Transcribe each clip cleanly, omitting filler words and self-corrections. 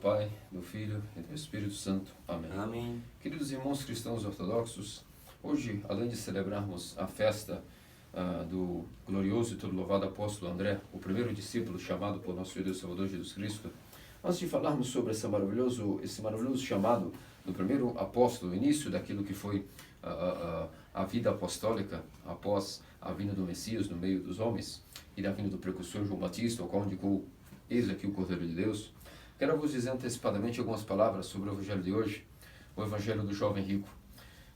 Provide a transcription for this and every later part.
Pai, do Filho e do Espírito Santo. Amém. Amém. Queridos irmãos cristãos ortodoxos, hoje, além de celebrarmos a festa do glorioso e todo louvado apóstolo André, o primeiro discípulo chamado por nosso Deus e Salvador Jesus Cristo, antes de falarmos sobre esse maravilhoso chamado do primeiro apóstolo, o início daquilo que foi a vida apostólica após a vinda do Messias no meio dos homens e da vinda do precursor João Batista, o qual indicou: eis aqui o Cordeiro de Deus. Quero vos dizer antecipadamente algumas palavras sobre o Evangelho de hoje, o Evangelho do jovem rico.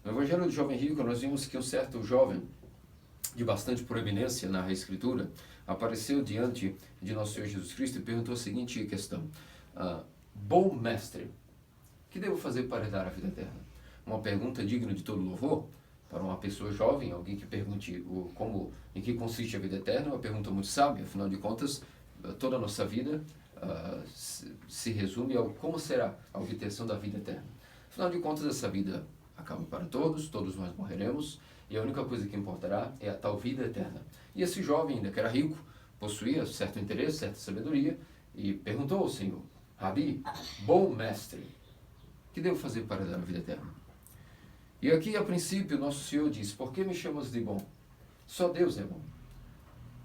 No Evangelho do jovem rico, nós vimos que um certo jovem, de bastante proeminência na Escritura, apareceu diante de nosso Senhor Jesus Cristo e perguntou a seguinte questão: bom mestre, que devo fazer para herdar a vida eterna? Uma pergunta digna de todo louvor para uma pessoa jovem, alguém que pergunte em que consiste a vida eterna, uma pergunta muito sábia. Afinal de contas, toda a nossa vida se resume ao como será a obtenção da vida eterna. Afinal de contas, essa vida acaba para todos nós morreremos, e a única coisa que importará é a tal vida eterna. E esse jovem, ainda que era rico, possuía certo interesse, certa sabedoria, e perguntou ao Senhor: Rabi, bom mestre, que devo fazer para dar a vida eterna? E aqui, a princípio, nosso Senhor diz: por que me chamas de bom? Só Deus é bom.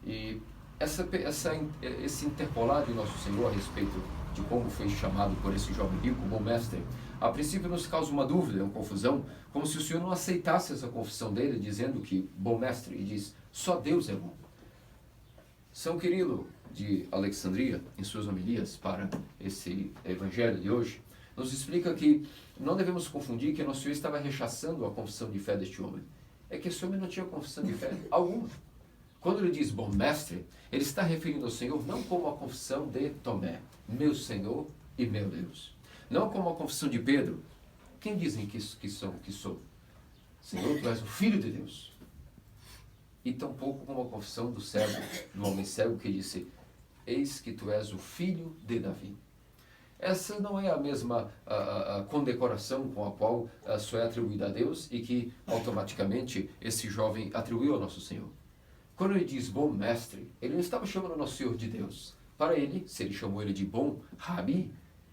E esse interpolar de nosso Senhor a respeito de como foi chamado por esse jovem rico, bom mestre, a princípio nos causa uma dúvida, uma confusão, como se o Senhor não aceitasse essa confissão dele, dizendo que bom mestre, e diz: só Deus é bom. São Quirilo de Alexandria, em suas homilias para esse evangelho de hoje, nos explica que não devemos confundir que nosso Senhor estava rechaçando a confissão de fé deste homem. É que esse homem não tinha confissão de fé alguma. Quando ele diz bom mestre, ele está referindo ao Senhor não como a confissão de Tomé, meu Senhor e meu Deus. Não como a confissão de Pedro: quem dizem que sou? Senhor, tu és o Filho de Deus. E tampouco como a confissão do cego, do homem cego, que disse: eis que tu és o Filho de Davi. Essa não é a mesma a condecoração com a qual só é atribuída a Deus e que automaticamente esse jovem atribuiu ao nosso Senhor. Quando ele diz bom mestre, ele não estava chamando o nosso Senhor de Deus. Para ele, se ele chamou ele de bom Rabi,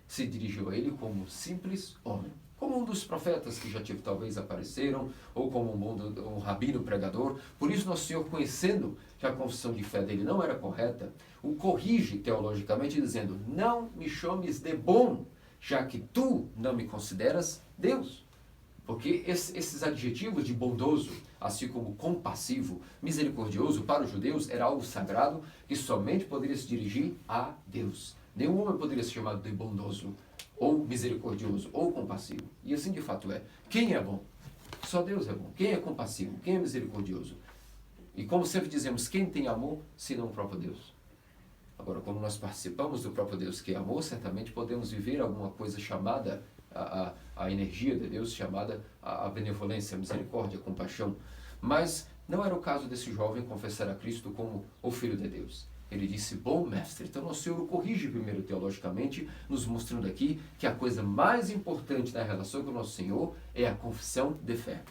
se dirigiu a ele como simples homem, como um dos profetas que já talvez apareceram, ou como um rabino pregador. Por isso nosso Senhor, conhecendo que a confissão de fé dele não era correta, o corrige teologicamente dizendo: não me chames de bom, já que tu não me consideras Deus. Porque esses adjetivos de bondoso, assim como compassivo, misericordioso, para os judeus era algo sagrado que somente poderia se dirigir a Deus. Nenhum homem poderia ser chamado de bondoso, ou misericordioso, ou compassivo. E assim de fato é. Quem é bom? Só Deus é bom. Quem é compassivo? Quem é misericordioso? E como sempre dizemos, quem tem amor, senão o próprio Deus? Agora, como nós participamos do próprio Deus que é amor, certamente podemos viver alguma coisa chamada a energia de Deus, chamada a benevolência, a misericórdia, a compaixão. Mas não era o caso desse jovem confessar a Cristo como o Filho de Deus. Ele disse bom mestre. Então nosso Senhor o corrige primeiro teologicamente, nos mostrando aqui que a coisa mais importante na relação com o nosso Senhor é a confissão de fé.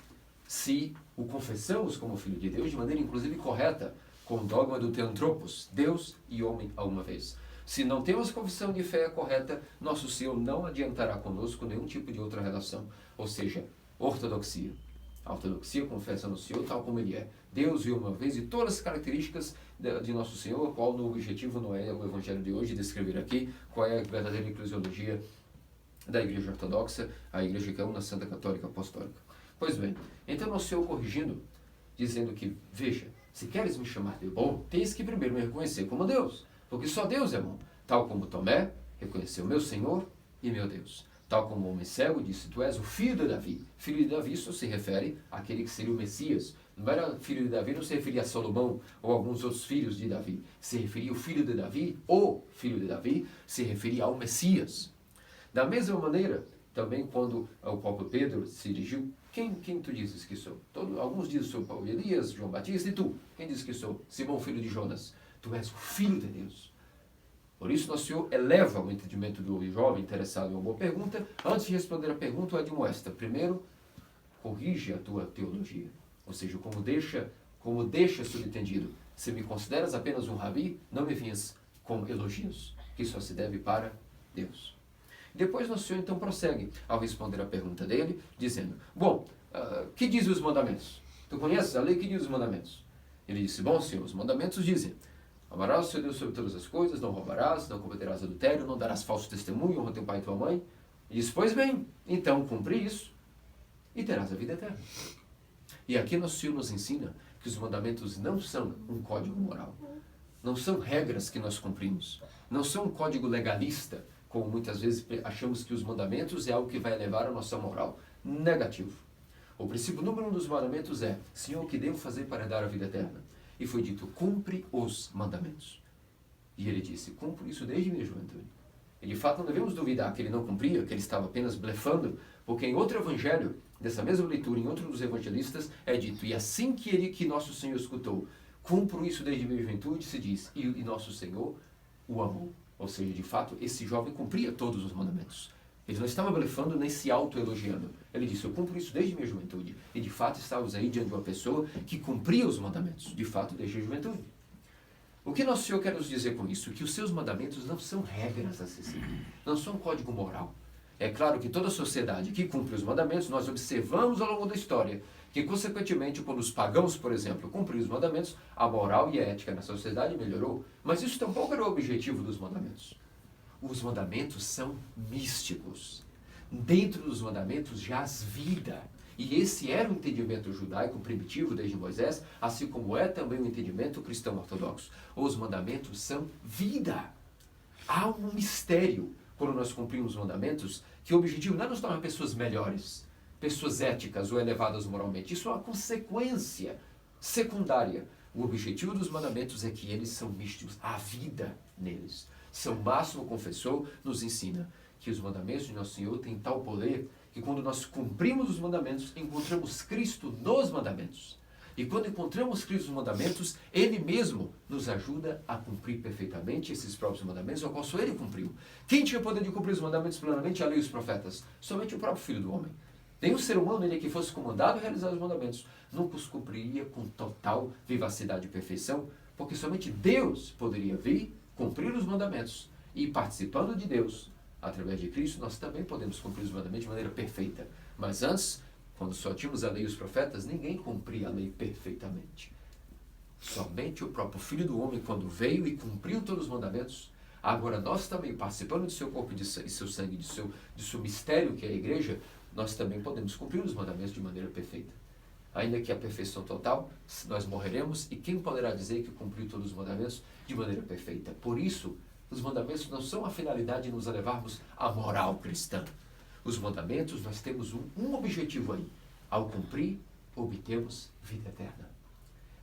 Se o confessamos como Filho de Deus de maneira inclusive correta, com o dogma do Theanthropos, Deus e homem a uma vez. Se não temos confissão de fé correta, nosso Senhor não adiantará conosco nenhum tipo de outra relação. Ou seja, ortodoxia. A ortodoxia confessa no Senhor tal como Ele é. Deus e uma vez, e todas as características de nosso Senhor, qual no objetivo não é o Evangelho de hoje descrever aqui qual é a verdadeira eclesiologia da Igreja Ortodoxa, a Igreja que é uma Santa Católica Apostólica. Pois bem, então nosso Senhor corrigindo, dizendo que, veja, se queres me chamar de bom, tens que primeiro me reconhecer como Deus. Porque só Deus é bom. Tal como Tomé reconheceu meu Senhor e meu Deus. Tal como o homem cego disse: tu és o filho de Davi. Filho de Davi, isso se refere àquele que seria o Messias. Não era filho de Davi, não se referia a Salomão ou alguns outros filhos de Davi. Se referia ao filho de Davi, o filho de Davi, se referia ao Messias. Da mesma maneira, também quando o próprio Pedro se dirigiu: quem tu dizes que sou? Alguns dizem que sou Elias, João Batista, e tu? Quem diz que sou? Simão, filho de Jonas. Tu és o Filho de Deus. Por isso, nosso Senhor eleva o entendimento do jovem interessado em uma boa pergunta. Antes de responder a pergunta, o admoesta. Primeiro, corrige a tua teologia. Ou seja, como deixa subentendido: se me consideras apenas um rabi, não me vinhas com elogios, que só se deve para Deus. Depois nosso Senhor então prossegue ao responder a pergunta dele, dizendo, bom, que dizem os mandamentos? Tu conheces a lei? Que diz os mandamentos? Ele disse, bom Senhor, os mandamentos dizem, amarás o Senhor Deus sobre todas as coisas, não roubarás, não cometerás adultério, não darás falso testemunho, honra teu pai e tua mãe. E disse, pois bem, então cumpre isso e terás a vida eterna. E aqui nosso Senhor nos ensina que os mandamentos não são um código moral, não são regras que nós cumprimos, não são um código legalista, como muitas vezes achamos que os mandamentos é algo que vai elevar a nossa moral. Negativo. O princípio número 1 dos mandamentos é, Senhor, o que devo fazer para dar a vida eterna? E foi dito, cumpre os mandamentos. E ele disse, cumpro isso desde minha juventude. E de fato não devemos duvidar que ele não cumpria, que ele estava apenas blefando, porque em outro evangelho, dessa mesma leitura, em outro dos evangelistas, é dito, e assim que nosso Senhor escutou, cumpro isso desde minha juventude, se diz, e nosso Senhor o amou. Ou seja, de fato, esse jovem cumpria todos os mandamentos. Ele não estava blefando nem se auto-elogiando. Ele disse, eu cumpro isso desde minha juventude. E de fato estávamos aí diante de uma pessoa que cumpria os mandamentos, de fato, desde a juventude. O que nosso Senhor quer nos dizer com isso? Que os seus mandamentos não são regras a se seguir, não são um código moral. É claro que toda sociedade que cumpre os mandamentos, nós observamos ao longo da história que, consequentemente, quando os pagãos, por exemplo, cumpriram os mandamentos, a moral e a ética na sociedade melhorou. Mas isso tampouco era o objetivo dos mandamentos. Os mandamentos são místicos. Dentro dos mandamentos jaz vida. E esse era o entendimento judaico primitivo desde Moisés, assim como é também o entendimento cristão ortodoxo. Os mandamentos são vida. Há um mistério quando nós cumprimos os mandamentos, que o objetivo não é nos tornar pessoas melhores, pessoas éticas ou elevadas moralmente. Isso é uma consequência secundária. O objetivo dos mandamentos é que eles são místicos. Há vida neles. São Máximo Confessor nos ensina que os mandamentos de Nosso Senhor têm tal poder que quando nós cumprimos os mandamentos, encontramos Cristo nos mandamentos. E quando encontramos Cristo nos mandamentos, Ele mesmo nos ajuda a cumprir perfeitamente esses próprios mandamentos, ao qual só Ele cumpriu. Quem tinha poder de cumprir os mandamentos plenamente? A lei e os profetas. Somente o próprio Filho do Homem. Nenhum ser humano ele que fosse comandado a realizar os mandamentos nunca os cumpriria com total vivacidade e perfeição, porque somente Deus poderia vir, cumprir os mandamentos. E participando de Deus, através de Cristo, nós também podemos cumprir os mandamentos de maneira perfeita. Mas antes, quando só tínhamos a lei e os profetas, ninguém cumpria a lei perfeitamente. Somente o próprio Filho do Homem, quando veio e cumpriu todos os mandamentos, agora nós também, participando de seu corpo e seu sangue, de seu mistério, que é a igreja, nós também podemos cumprir os mandamentos de maneira perfeita. Ainda que a perfeição total, nós morreremos, e quem poderá dizer que cumpriu todos os mandamentos de maneira perfeita? Por isso, os mandamentos não são a finalidade de nos levarmos à moral cristã. Os mandamentos, nós temos um objetivo aí. Ao cumprir, obtemos vida eterna.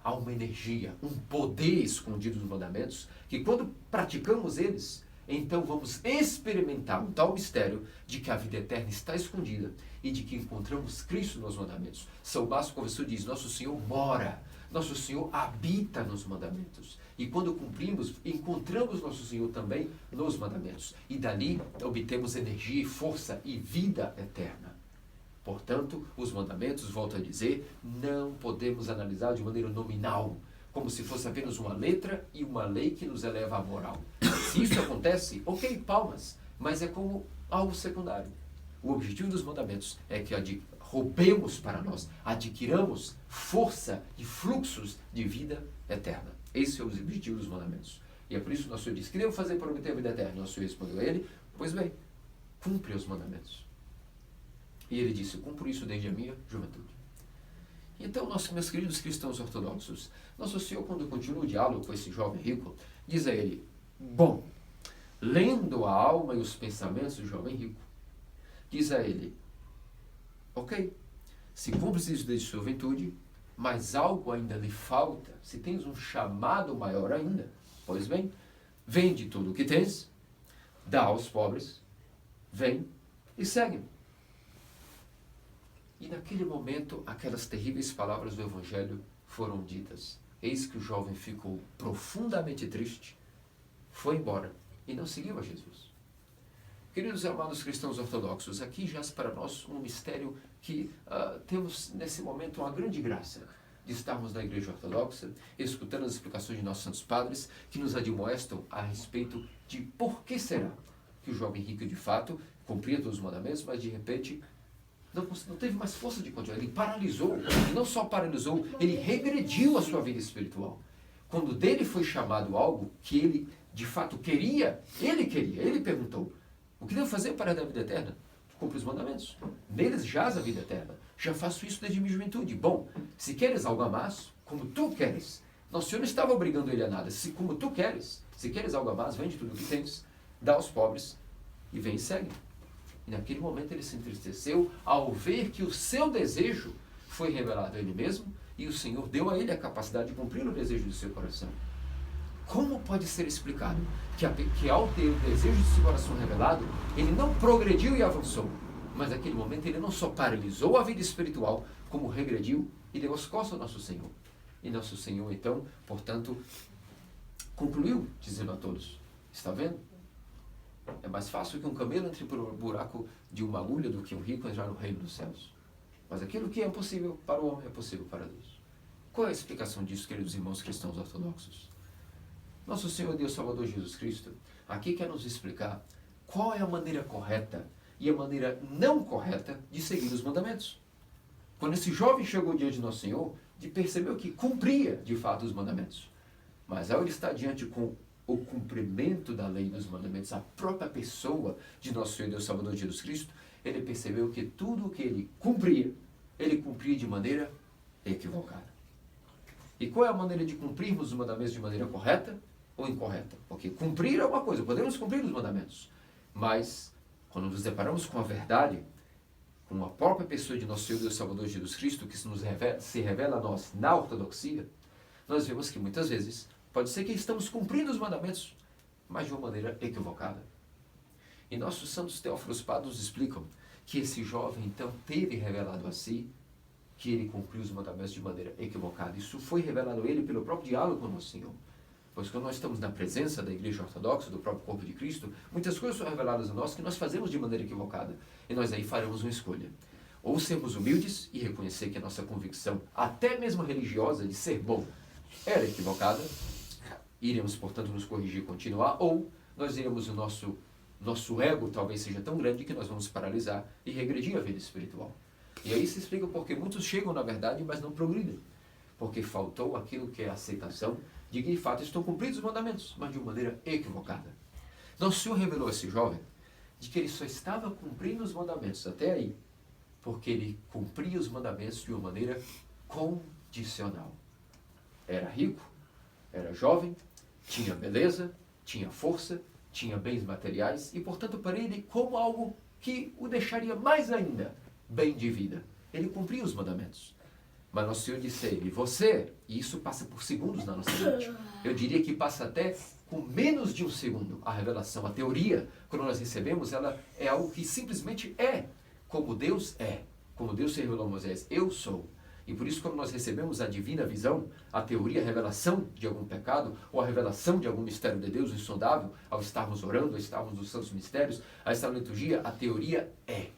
Há uma energia, um poder escondido nos mandamentos, que quando praticamos eles, então vamos experimentar um tal mistério de que a vida eterna está escondida e de que encontramos Cristo nos mandamentos. São Máximo Confessor diz, Nosso Senhor mora, Nosso Senhor habita nos mandamentos. E quando cumprimos, encontramos Nosso Senhor também nos mandamentos. E dali obtemos energia, força e vida eterna. Portanto, os mandamentos, volto a dizer, não podemos analisar de maneira nominal, como se fosse apenas uma letra e uma lei que nos eleva à moral. Se isso acontece, ok, palmas, mas é como algo secundário. O objetivo dos mandamentos é que roubemos para nós, adquiramos força e fluxos de vida eterna. Esse é o objetivo dos mandamentos. E é por isso que nosso Senhor disse, que devo fazer para obter a vida eterna? Nosso Senhor respondeu a ele, pois bem, cumpre os mandamentos. E ele disse, cumpro isso desde a minha juventude. Então, meus queridos cristãos ortodoxos, Nosso Senhor, quando continua o diálogo com esse jovem rico, diz a ele, bom, lendo a alma e os pensamentos do jovem rico, diz a ele, ok, se cumpres isso desde sua juventude, mas algo ainda lhe falta, se tens um chamado maior ainda, pois bem, vende tudo o que tens, dá aos pobres, vem e segue-me. E naquele momento, aquelas terríveis palavras do Evangelho foram ditas. Eis que o jovem ficou profundamente triste, foi embora e não seguiu a Jesus. Queridos amados cristãos ortodoxos, aqui jaz para nós um mistério que temos nesse momento uma grande graça de estarmos na Igreja Ortodoxa, escutando as explicações de nossos santos padres, que nos admoestam a respeito de por que será que o jovem rico de fato cumpria todos os mandamentos, mas de repente não teve mais força de continuar. Ele paralisou, e não só paralisou, ele regrediu a sua vida espiritual. Quando dele foi chamado algo que ele de fato queria, ele perguntou: o que devo fazer para dar a vida eterna? Cumpre os mandamentos. Neles jaz a vida eterna. Já faço isso desde minha juventude. Bom, se queres algo a mais, como tu queres. Nosso Senhor não estava obrigando ele a nada. Se como tu queres, se queres algo a mais, vende tudo o que tens, dá aos pobres e vem e segue. E naquele momento ele se entristeceu ao ver que o seu desejo foi revelado a ele mesmo e o Senhor deu a ele a capacidade de cumprir o desejo do seu coração. Como pode ser explicado que ao ter o desejo de seu coração revelado, ele não progrediu e avançou, mas naquele momento ele não só paralisou a vida espiritual, como regrediu e deu as costas ao nosso Senhor. E nosso Senhor, então, portanto, concluiu dizendo a todos: está vendo? É mais fácil que um camelo entre por um buraco de uma agulha do que um rico entrar no reino dos céus. Mas aquilo que é impossível para o homem é possível para Deus. Qual é a explicação disso, queridos irmãos cristãos ortodoxos? Nosso Senhor Deus Salvador Jesus Cristo aqui quer nos explicar qual é a maneira correta e a maneira não correta de seguir os mandamentos. Quando esse jovem chegou diante de Nosso Senhor, percebeu que cumpria de fato os mandamentos. Mas ao ele estar diante com o cumprimento da lei dos mandamentos, a própria pessoa de Nosso Senhor Deus Salvador Jesus Cristo, ele percebeu que tudo o que ele cumpria de maneira equivocada. E qual é a maneira de cumprirmos os mandamentos de maneira correta ou incorreta? Porque cumprir é uma coisa, podemos cumprir os mandamentos, mas quando nos deparamos com a verdade, com a própria pessoa de Nosso Senhor Deus Salvador Jesus Cristo, que se revela a nós na ortodoxia, nós vemos que muitas vezes pode ser que estamos cumprindo os mandamentos, mas de uma maneira equivocada. E nossos santos teófilos padres explicam que esse jovem então teve revelado a si que ele cumpriu os mandamentos de maneira equivocada. Isso foi revelado a ele pelo próprio diálogo com o Nosso Senhor. Pois quando nós estamos na presença da Igreja Ortodoxa, do próprio corpo de Cristo, muitas coisas são reveladas a nós que nós fazemos de maneira equivocada. E nós aí faremos uma escolha. Ou sermos humildes e reconhecer que a nossa convicção, até mesmo religiosa, de ser bom, era equivocada. Iremos, portanto, nos corrigir e continuar. Ou nós iremos o nosso ego talvez seja tão grande que nós vamos paralisar e regredir a vida espiritual. E aí se explica porque muitos chegam na verdade, mas não progridem. Porque faltou aquilo que é a aceitação de que de fato estão cumpridos os mandamentos, mas de uma maneira equivocada. Nosso Senhor revelou a esse jovem de que ele só estava cumprindo os mandamentos até aí, porque ele cumpria os mandamentos de uma maneira condicional. Era rico, era jovem, tinha beleza, tinha força, tinha bens materiais e, portanto, para ele, como algo que o deixaria mais ainda bem de vida. Ele cumpria os mandamentos. Mas Nosso Senhor disse a ele: você, e isso passa por segundos na nossa mente, eu diria que passa até com menos de um segundo a revelação, a teoria, quando nós recebemos, ela é algo que simplesmente é, como Deus é, como Deus se revelou a Moisés: eu sou. E por isso, quando nós recebemos a divina visão, a teoria, a revelação de algum pecado, ou a revelação de algum mistério de Deus insondável, ao estarmos orando, ao estarmos nos santos mistérios, a estar na liturgia, a teoria é.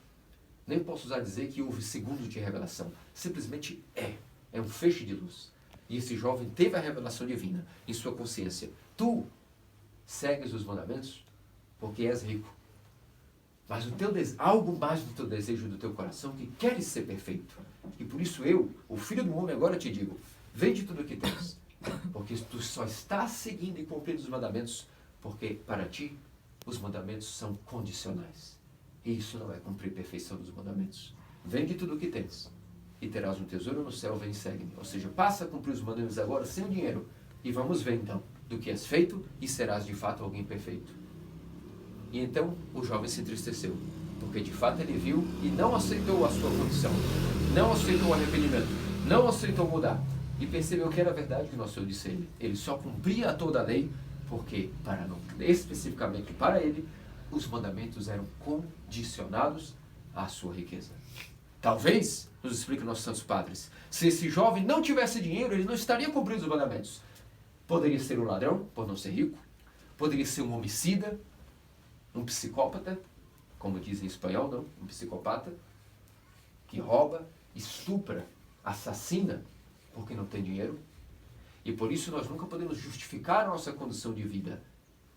Nem posso usar dizer que houve segundos de revelação. Simplesmente é. É um feixe de luz. E esse jovem teve a revelação divina em sua consciência. Tu segues os mandamentos porque és rico. Mas algo mais do teu desejo, do teu coração, que queres ser perfeito. E por isso eu, o Filho do Homem, agora te digo: vende tudo o que tens. Porque tu só estás seguindo e cumprindo os mandamentos porque para ti os mandamentos são condicionais. E isso não é cumprir a perfeição dos mandamentos. Vende tudo o que tens e terás um tesouro no céu, vem e segue-me. Ou seja, passa a cumprir os mandamentos agora sem o dinheiro. E vamos ver então do que és feito e serás de fato alguém perfeito. E então o jovem se entristeceu, porque de fato ele viu e não aceitou a sua condição. Não aceitou o arrependimento. Não aceitou mudar. E percebeu que era verdade que Nosso Senhor disse a ele. Ele só cumpria toda a lei porque, especificamente para ele, os mandamentos eram condicionados à sua riqueza. Talvez, nos explica nossos santos padres, se esse jovem não tivesse dinheiro, ele não estaria cumprindo os mandamentos. Poderia ser um ladrão, por não ser rico. Poderia ser um homicida, um psicópata, como diz em espanhol, não? Um psicopata, que rouba, estupra, assassina, porque não tem dinheiro. E por isso nós nunca podemos justificar a nossa condição de vida,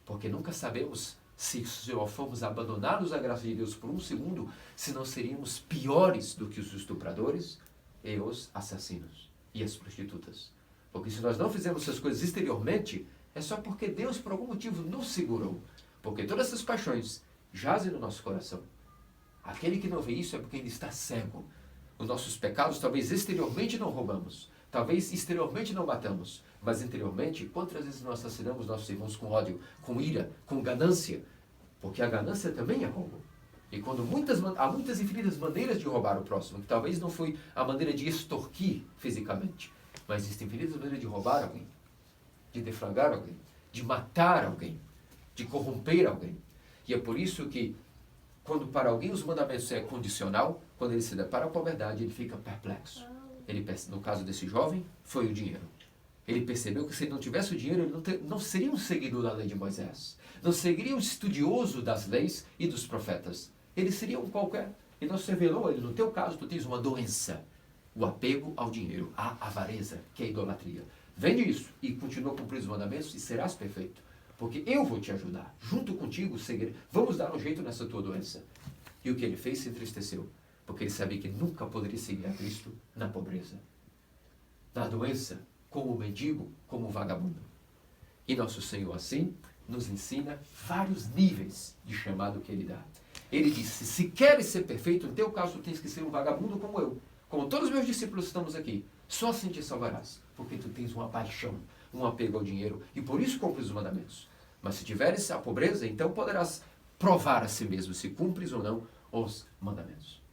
porque nunca sabemos Se formos abandonados à graça de Deus por um segundo, se não seríamos piores do que os estupradores e os assassinos e as prostitutas. Porque se nós não fizermos essas coisas exteriormente, é só porque Deus, por algum motivo, nos segurou. Porque todas essas paixões jazem no nosso coração. Aquele que não vê isso é porque ele está cego. Os nossos pecados, talvez exteriormente não roubamos, talvez exteriormente não matamos, mas interiormente, quantas vezes nós assassinamos nossos irmãos com ódio, com ira, com ganância? Porque a ganância também é roubo. E quando há muitas infinitas maneiras de roubar o próximo, que talvez não foi a maneira de extorquir fisicamente, mas existem infinitas maneiras de roubar alguém, de defraudar alguém, de matar alguém, de corromper alguém. E é por isso que, quando para alguém os mandamentos é condicional, quando ele se depara com a verdade, ele fica perplexo. No caso desse jovem, foi o dinheiro. Ele percebeu que se ele não tivesse o dinheiro, ele não seria um seguidor da lei de Moisés. Não seria um estudioso das leis e dos profetas. Ele seria um qualquer. E não se revelou, no teu caso, tu tens uma doença. O apego ao dinheiro, a avareza, que é a idolatria. Vende isso e continua cumprindo os mandamentos e serás perfeito. Porque eu vou te ajudar. Junto contigo, vamos dar um jeito nessa tua doença. E o que ele fez se entristeceu. Porque ele sabia que nunca poderia seguir a Cristo na pobreza, na doença, como mendigo, como vagabundo. E nosso Senhor, assim, nos ensina vários níveis de chamado que Ele dá. Ele disse, se queres ser perfeito, no teu caso, tu tens que ser um vagabundo como eu. Como todos os meus discípulos estamos aqui. Só assim te salvarás. Porque tu tens uma paixão, um apego ao dinheiro. E por isso cumpres os mandamentos. Mas se tiveres a pobreza, então poderás provar a si mesmo se cumpres ou não os mandamentos.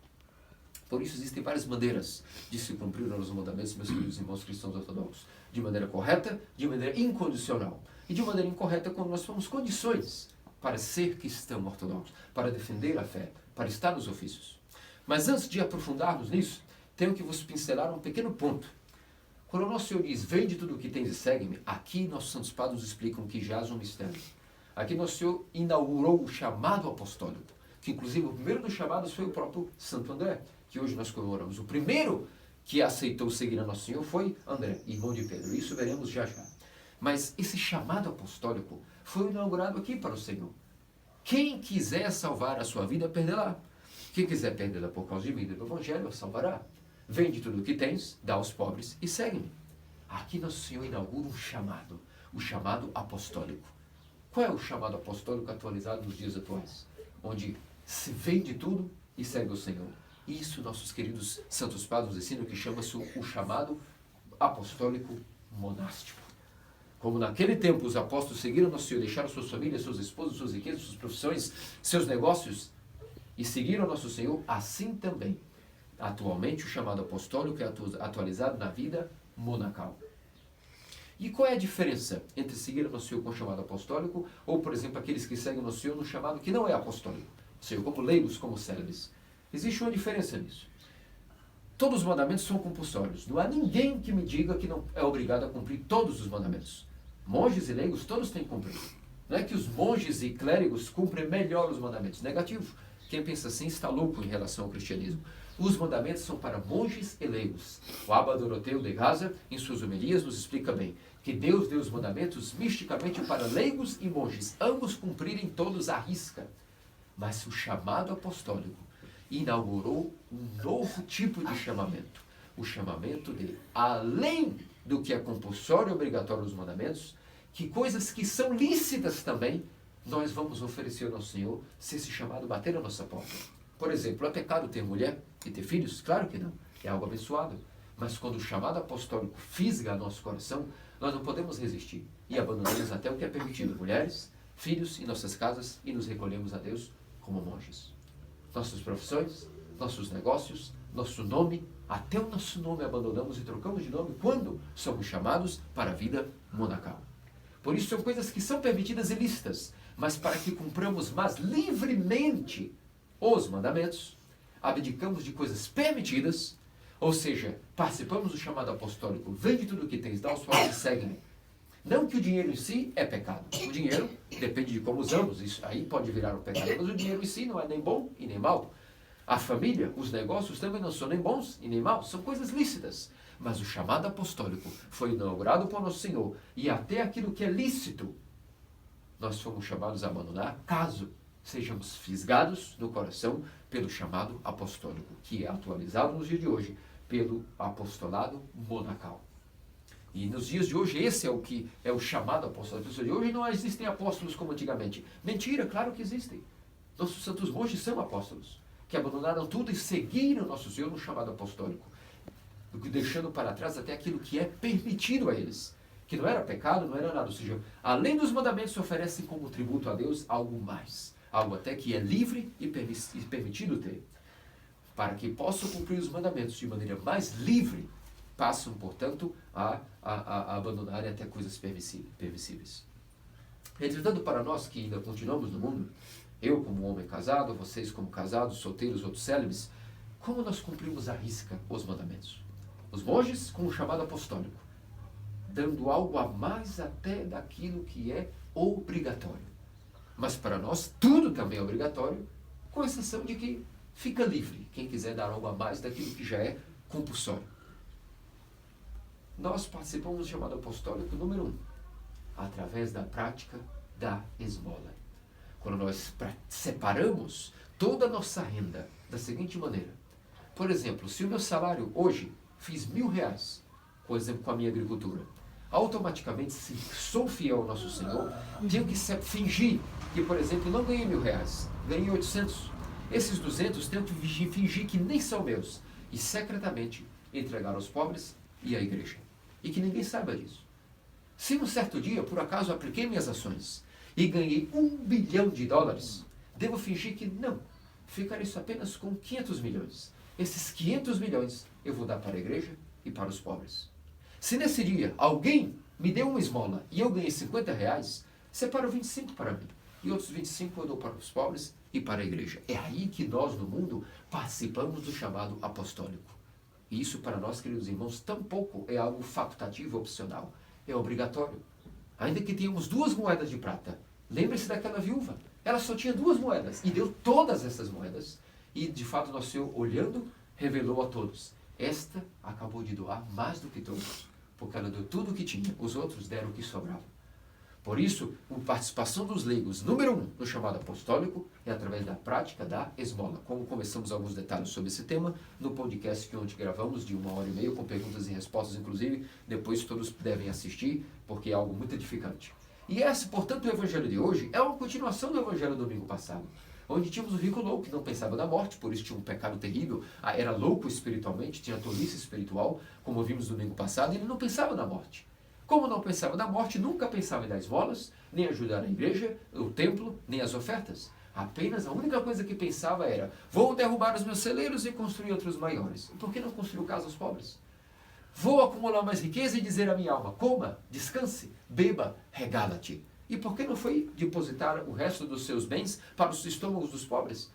Por isso existem várias maneiras de se cumprir os mandamentos, meus queridos irmãos cristãos ortodoxos. De maneira correta, de maneira incondicional. E de maneira incorreta quando nós temos condições para ser cristão ortodoxo, para defender a fé, para estar nos ofícios. Mas antes de aprofundarmos nisso, tenho que vos pincelar um pequeno ponto. Quando o nosso Senhor diz, vende tudo o que tens e segue-me, aqui nossos santos padres nos explicam que jaz um mistério. Aqui nosso Senhor inaugurou o chamado apostólico, que inclusive o primeiro dos chamados foi o próprio Santo André, que hoje nós comemoramos. O primeiro que aceitou seguir a Nosso Senhor foi André, irmão de Pedro. Isso veremos já já. Mas esse chamado apostólico foi inaugurado aqui para o Senhor. Quem quiser salvar a sua vida, perderá. Quem quiser perdê-la por causa de mim e do Evangelho, a salvará. Vende tudo o que tens, dá aos pobres e segue-me. Aqui Nosso Senhor inaugura um chamado, o chamado apostólico. Qual é o chamado apostólico atualizado nos dias atuais? Onde se vende tudo e segue o Senhor. Isso nossos queridos santos padres nos ensinam, que chama-se o chamado apostólico monástico. Como naquele tempo os apóstolos seguiram Nosso Senhor, deixaram suas famílias, seus esposos, suas riquezas, suas profissões, seus negócios e seguiram Nosso Senhor, assim também. Atualmente o chamado apostólico é atualizado na vida monacal. E qual é a diferença entre seguir Nosso Senhor com o chamado apostólico ou, por exemplo, aqueles que seguem Nosso Senhor no chamado que não é apostólico? Ou seja, como leigos, como célebres. Existe uma diferença nisso. Todos os mandamentos são compulsórios. Não há ninguém que me diga que não é obrigado a cumprir todos os mandamentos. Monges e leigos, todos têm que cumprir. Não é que os monges e clérigos cumprem melhor os mandamentos. Negativo. Quem pensa assim está louco em relação ao cristianismo. Os mandamentos são para monges e leigos. O Abba Doroteu de Gaza, em suas homilias, nos explica bem que Deus deu os mandamentos misticamente para leigos e monges, ambos cumprirem todos à risca. Mas o chamado apostólico inaugurou um novo tipo de chamamento. O chamamento de, além do que é compulsório e obrigatório dos mandamentos, que coisas que são lícitas também, nós vamos oferecer ao nosso Senhor se esse chamado bater na nossa porta. Por exemplo, é pecado ter mulher e ter filhos? Claro que não. É algo abençoado. Mas quando o chamado apostólico fisga nosso coração, nós não podemos resistir. E abandonamos até o que é permitido. Mulheres, filhos em nossas casas e nos recolhemos a Deus como monges. Nossas profissões, nossos negócios, nosso nome, até o nosso nome abandonamos e trocamos de nome quando somos chamados para a vida monacal. Por isso são coisas que são permitidas e lícitas, mas para que cumpramos mais livremente os mandamentos, abdicamos de coisas permitidas, ou seja, participamos do chamado apostólico, vende tudo o que tens, dá aos pobres e segue-me. Não que o dinheiro em si é pecado. O dinheiro depende de como usamos. Isso aí pode virar um pecado. Mas o dinheiro em si não é nem bom e nem mal. A família, os negócios também não são nem bons e nem maus. São coisas lícitas. Mas o chamado apostólico foi inaugurado por Nosso Senhor. E até aquilo que é lícito, nós fomos chamados a abandonar, caso sejamos fisgados no coração pelo chamado apostólico, que é atualizado nos dias de hoje pelo apostolado monacal. E nos dias de hoje, esse é o que é o chamado apostólico. Nos dias de hoje não existem apóstolos como antigamente. Mentira, claro que existem. Nossos santos monges são apóstolos, que abandonaram tudo e seguiram nosso Senhor no chamado apostólico, deixando para trás até aquilo que é permitido a eles, que não era pecado, não era nada. Ou seja, além dos mandamentos, oferecem como tributo a Deus algo mais, algo até que é livre e permitido ter. Para que possam cumprir os mandamentos de maneira mais livre, passam, portanto, a abandonarem até coisas permissíveis. Entretanto, para nós que ainda continuamos no mundo, eu como homem casado, vocês como casados, solteiros, outros célibes, como nós cumprimos à risca os mandamentos? Os monges com o chamado apostólico, dando algo a mais até daquilo que é obrigatório. Mas para nós tudo também é obrigatório, com exceção de que fica livre quem quiser dar algo a mais daquilo que já é compulsório. Nós participamos do chamado apostólico número 1, através da prática da esmola. Quando nós separamos toda a nossa renda da seguinte maneira. Por exemplo, se o meu salário hoje fiz R$1.000, por exemplo, com a minha agricultura, automaticamente, se sou fiel ao nosso Senhor, tenho que fingir que, por exemplo, não ganhei R$1.000, ganhei 800. Esses 200 tenho que fingir que nem são meus e secretamente entregar aos pobres e à igreja. E que ninguém saiba disso. Se um certo dia, por acaso, apliquei minhas ações e ganhei $1 bilhão, devo fingir que não. Ficarei só apenas com 500 milhões. Esses 500 milhões eu vou dar para a igreja e para os pobres. Se nesse dia alguém me deu uma esmola e eu ganhei R$50, separo 25 para mim. E outros 25 eu dou para os pobres e para a igreja. É aí que nós, no mundo, participamos do chamado apostólico. E isso, para nós, queridos irmãos, tampouco é algo facultativo, opcional. É obrigatório. Ainda que tenhamos 2 moedas de prata. Lembre-se daquela viúva. Ela só tinha 2 moedas e deu todas essas moedas. E, de fato, nosso Senhor, olhando, revelou a todos. Esta acabou de doar mais do que todos, porque ela deu tudo o que tinha. Os outros deram o que sobrava. Por isso, a participação dos leigos, número 1, no chamado apostólico, é através da prática da esmola. Como começamos alguns detalhes sobre esse tema no podcast que ontem gravamos, de 1h30, com perguntas e respostas, inclusive, depois todos devem assistir, porque é algo muito edificante. E esse, portanto, o evangelho de hoje é uma continuação do evangelho do domingo passado, onde tínhamos o rico louco, que não pensava na morte, por isso tinha um pecado terrível, era louco espiritualmente, tinha tolice espiritual, como vimos no domingo passado, e ele não pensava na morte. Como não pensava na morte, nunca pensava em dar esmolas, nem ajudar a igreja, o templo, nem as ofertas. Apenas a única coisa que pensava era: vou derrubar os meus celeiros e construir outros maiores. Por que não construir casa aos pobres? Vou acumular mais riqueza e dizer à minha alma: coma, descanse, beba, regala-te. E por que não foi depositar o resto dos seus bens para os estômagos dos pobres?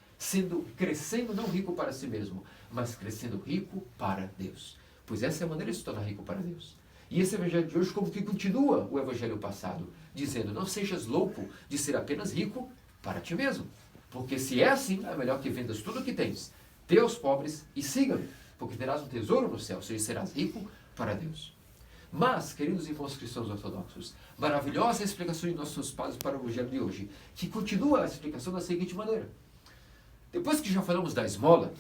Crescendo não rico para si mesmo, mas crescendo rico para Deus. Pois essa é a maneira de se tornar rico para Deus. E esse evangelho de hoje como que continua o evangelho passado, dizendo: não sejas louco de ser apenas rico para ti mesmo. Porque se é assim, é melhor que vendas tudo o que tens, dê aos pobres e siga-me, porque terás um tesouro no céu, ou seja, serás rico para Deus. Mas, queridos irmãos cristãos ortodoxos, maravilhosa explicação de nossos pais para o evangelho de hoje, que continua a explicação da seguinte maneira. Depois que já falamos da esmola,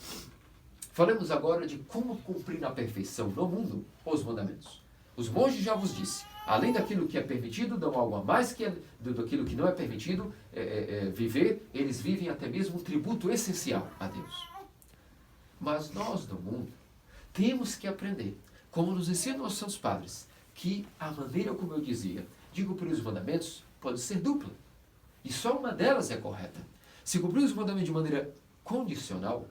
falamos agora de como cumprir na perfeição no mundo os mandamentos. Os monges, já vos disse, além daquilo que é permitido, dão algo a mais daquilo que não é permitido viver, eles vivem até mesmo um tributo essencial a Deus. Mas nós, no mundo, temos que aprender, como nos ensinam os santos padres, que a maneira como eu dizia, de cumprir os mandamentos, pode ser dupla. E só uma delas é correta. Se cumprir os mandamentos de maneira condicional,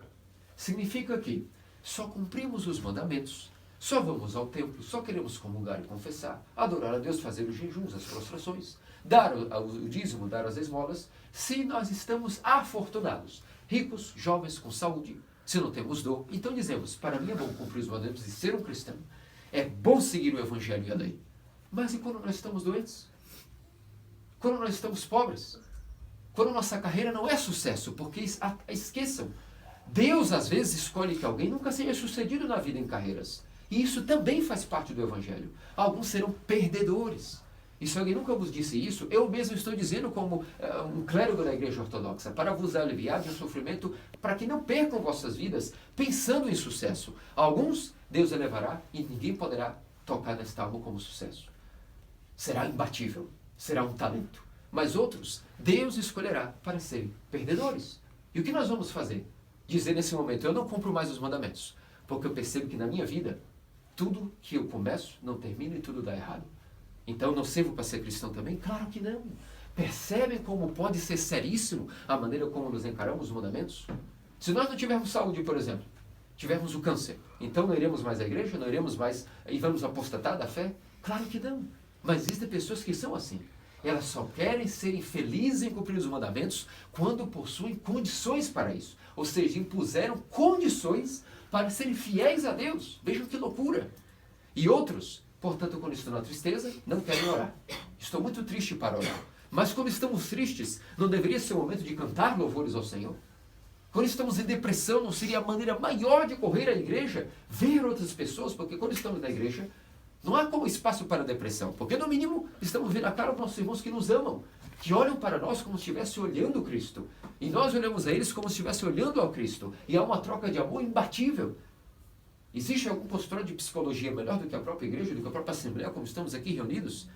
significa que só cumprimos os mandamentos, só vamos ao templo, só queremos comungar e confessar, adorar a Deus, fazer os jejuns, as prostrações, dar o dízimo, dar as esmolas, se nós estamos afortunados, ricos, jovens, com saúde. Se não temos dor, então dizemos: para mim é bom cumprir os mandamentos e ser um cristão. É bom seguir o evangelho e a lei. Mas e quando nós estamos doentes? Quando nós estamos pobres? Quando nossa carreira não é sucesso? Porque esqueçam, Deus às vezes escolhe que alguém nunca seja sucedido na vida em carreiras. E isso também faz parte do evangelho. Alguns serão perdedores. E se alguém nunca vos disse isso, eu mesmo estou dizendo como um clérigo da Igreja Ortodoxa, para vos aliviar de um sofrimento, para que não percam vossas vidas pensando em sucesso. Alguns Deus elevará e ninguém poderá tocar nesta alma como sucesso. Será imbatível, será um talento. Mas outros, Deus escolherá para serem perdedores. E o que nós vamos fazer? Dizer nesse momento, eu não cumpro mais os mandamentos, porque eu percebo que na minha vida, tudo que eu começo não termina e tudo dá errado. Então não sirvo para ser cristão também? Claro que não. Percebem como pode ser seríssimo a maneira como nos encaramos os mandamentos? Se nós não tivermos saúde, por exemplo, tivermos o câncer, então não iremos mais à igreja, não iremos mais e vamos apostatar da fé? Claro que não. Mas existem pessoas que são assim. Elas só querem serem felizes em cumprir os mandamentos quando possuem condições para isso. Ou seja, impuseram condições para serem fiéis a Deus. Vejam que loucura. E outros, portanto, quando estão na tristeza, não querem orar. Estou muito triste para orar. Mas quando estamos tristes, não deveria ser o momento de cantar louvores ao Senhor? Quando estamos em depressão, não seria a maneira maior de correr à igreja? Ver outras pessoas, porque quando estamos na igreja, não há como espaço para depressão. Porque no mínimo, estamos vendo a cara dos nossos irmãos que nos amam, que olham para nós como se estivessem olhando Cristo. E nós olhamos a eles como se estivessem olhando ao Cristo. E há uma troca de amor imbatível. Existe algum consultório de psicologia melhor do que a própria igreja, do que a própria assembleia, como estamos aqui reunidos?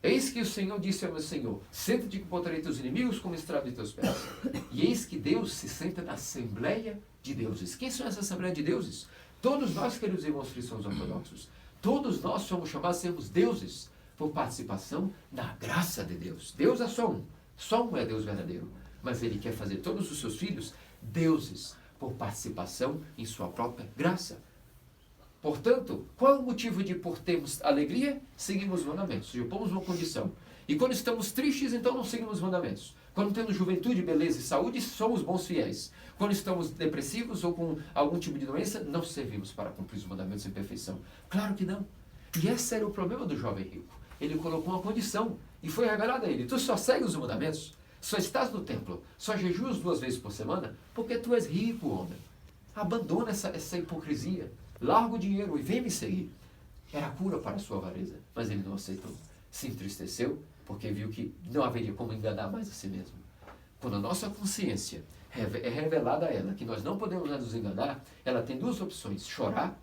Eis que o Senhor disse ao meu Senhor, senta-te que botarei teus inimigos como estrado de teus pés. E eis que Deus se senta na Assembleia de Deuses. Quem são essa Assembleia de Deuses? Todos nós, queridos irmãos cristãos ortodoxos, todos nós somos chamados a sermos deuses por participação na graça de Deus. Deus é só um é Deus verdadeiro. Mas Ele quer fazer todos os seus filhos deuses por participação em sua própria graça. Portanto, qual é o motivo de, por termos alegria, seguimos os mandamentos? Já pomos uma condição. E quando estamos tristes, então não seguimos os mandamentos. Quando temos juventude, beleza e saúde, somos bons fiéis. Quando estamos depressivos ou com algum tipo de doença, não servimos para cumprir os mandamentos em perfeição. Claro que não. E esse era o problema do jovem rico. Ele colocou uma condição e foi revelado a ele. Tu só segues os mandamentos, só estás no templo, só jejuas 2 vezes por semana, porque tu és rico, homem. Abandona essa hipocrisia. Larga o dinheiro e vem me seguir. Era a cura para a sua avareza, mas ele não aceitou. Se entristeceu, porque viu que não haveria como enganar mais a si mesmo. Quando a nossa consciência é revelada a ela que nós não podemos nos enganar, ela tem 2 opções: chorar,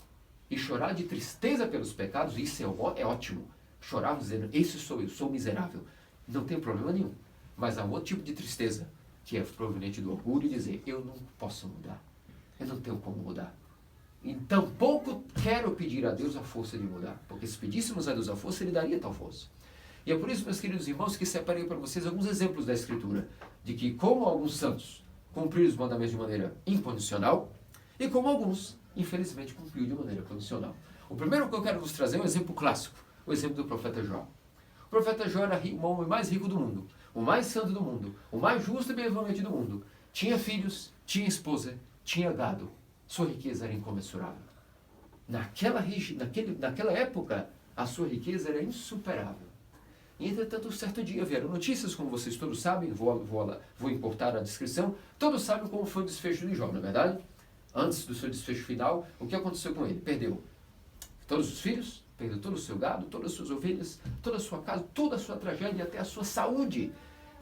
e chorar de tristeza pelos pecados. Isso é ótimo. Chorar dizendo, esse sou eu, sou miserável. Não tem problema nenhum. Mas há um outro tipo de tristeza, que é proveniente do orgulho, e dizer, eu não posso mudar. Eu não tenho como mudar. E tampouco quero pedir a Deus a força de mudar, porque se pedíssemos a Deus a força, Ele daria tal força. E é por isso, meus queridos irmãos, que separei para vocês alguns exemplos da Escritura, de que como alguns santos cumpriram os mandamentos de maneira incondicional, e como alguns, infelizmente, cumpriram de maneira condicional. O primeiro que eu quero vos trazer é um exemplo clássico, o exemplo do profeta Jó. O profeta Jó era o homem mais rico do mundo, o mais santo do mundo, o mais justo e benevolente do mundo. Tinha filhos, tinha esposa, tinha gado. Sua riqueza era incomensurável. Naquela época, a sua riqueza era insuperável. E, entretanto, certo dia vieram notícias, como vocês todos sabem, vou importar a descrição, todos sabem como foi o desfecho de Jó, não é verdade? Antes do seu desfecho final, o que aconteceu com ele? Perdeu todos os filhos, perdeu todo o seu gado, todas as suas ovelhas, toda a sua casa, toda a sua tragédia, até a sua saúde.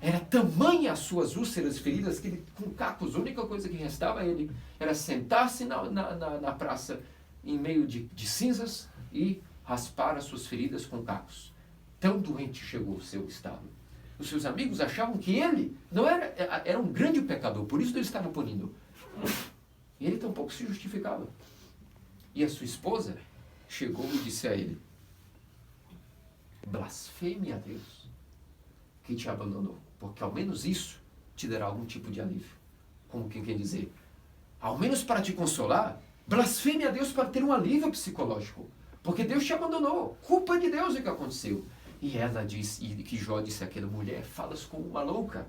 Era tamanha as suas úlceras e feridas que ele, com cacos, a única coisa que restava a ele era sentar-se na praça em meio de cinzas e raspar as suas feridas com cacos. Tão doente chegou o seu estado. Os seus amigos achavam que ele não era um grande pecador, por isso eles estavam punindo. E ele tampouco se justificava. E a sua esposa chegou e disse a ele, blasfeme a Deus que te abandonou, porque ao menos isso te dará algum tipo de alívio. Como quem quer dizer, ao menos para te consolar, blasfeme a Deus para ter um alívio psicológico, porque Deus te abandonou, culpa de Deus é o que aconteceu. E ela disse, e que Jó disse àquela mulher, falas como uma louca.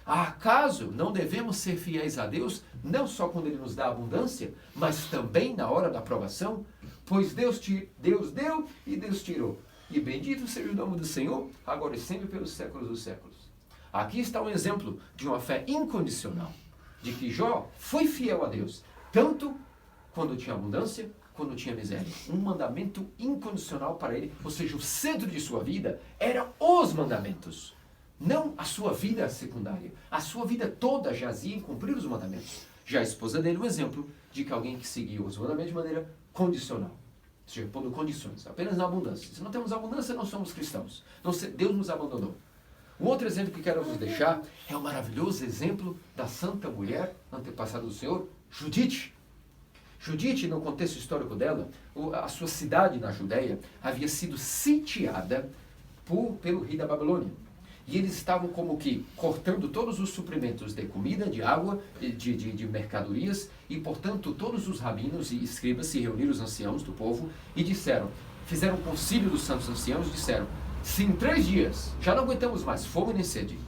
Acaso não devemos ser fiéis a Deus, não só quando Ele nos dá abundância, mas também na hora da provação? Pois Deus deu e Deus tirou. E bendito seja o nome do Senhor, agora e sempre pelos séculos dos séculos. Aqui está um exemplo de uma fé incondicional, de que Jó foi fiel a Deus, tanto quando tinha abundância, quando tinha miséria. Um mandamento incondicional para ele, ou seja, o centro de sua vida eram os mandamentos. Não a sua vida secundária. A sua vida toda jazia em cumprir os mandamentos. Já a esposa dele, um exemplo de que alguém que seguiu os mandamentos de maneira condicional. Ou seja, pondo condições, apenas na abundância. Se não temos abundância, não somos cristãos. Deus nos abandonou. Um outro exemplo que quero vos deixar é o maravilhoso exemplo da santa mulher, antepassada do Senhor, Judite. Judite, no contexto histórico dela, a sua cidade na Judéia havia sido sitiada pelo rei da Babilônia. E eles estavam como que cortando todos os suprimentos de comida, de água, de mercadorias, e portanto todos os rabinos e escribas se reuniram, os anciãos do povo, e fizeram um concílio dos santos anciãos e disseram: se em 3 dias, já não aguentamos mais fome nem sede,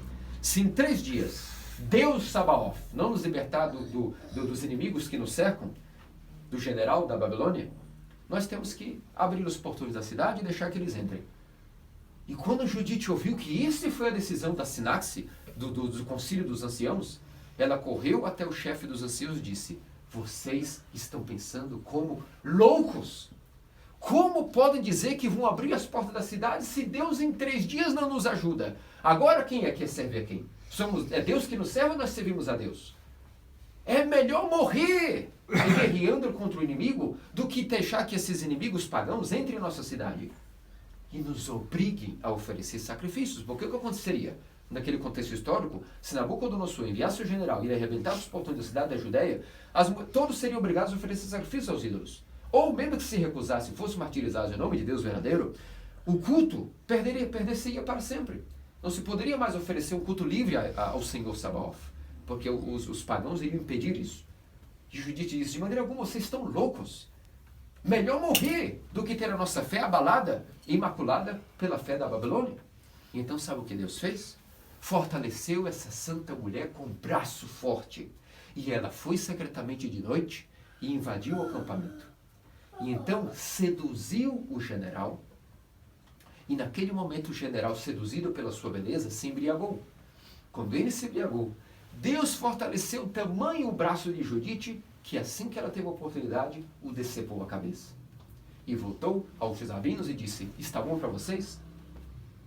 se em 3 dias Deus Sabaoth não nos libertar dos inimigos que nos cercam, do general da Babilônia, nós temos que abrir os portões da cidade e deixar que eles entrem. E quando Judite ouviu que essa foi a decisão da sinaxe, do concílio dos anciãos, ela correu até o chefe dos anciãos e disse: vocês estão pensando como loucos. Como podem dizer que vão abrir as portas da cidade se Deus em 3 dias não nos ajuda? Agora quem é que serve a quem? É Deus que nos serve ou nós servimos a Deus? É melhor morrer guerreando contra o inimigo do que deixar que esses inimigos pagãos entrem em nossa cidade e nos obriguem a oferecer sacrifícios. Porque o que aconteceria? Naquele contexto histórico, se Nabucodonosor enviasse o general e ele arrebentasse os portões da cidade da Judéia, todos seriam obrigados a oferecer sacrifícios aos ídolos. Ou mesmo que se recusassem, fossem martirizados em nome de Deus verdadeiro, o culto perderia para sempre. Não se poderia mais oferecer um culto livre ao Senhor Sabaoth, porque os pagãos iriam impedir isso. E Judite disse: de maneira alguma, vocês estão loucos. Melhor morrer do que ter a nossa fé abalada, imaculada pela fé da Babilônia. E então sabe o que Deus fez? Fortaleceu essa santa mulher com um braço forte. E ela foi secretamente de noite e invadiu o acampamento. E então seduziu o general. E naquele momento o general, seduzido pela sua beleza, se embriagou. Quando ele se embriagou, Deus fortaleceu tamanho o braço de Judite, que assim que ela teve a oportunidade, o decepou a cabeça. E voltou aos rabinos e disse: está bom para vocês?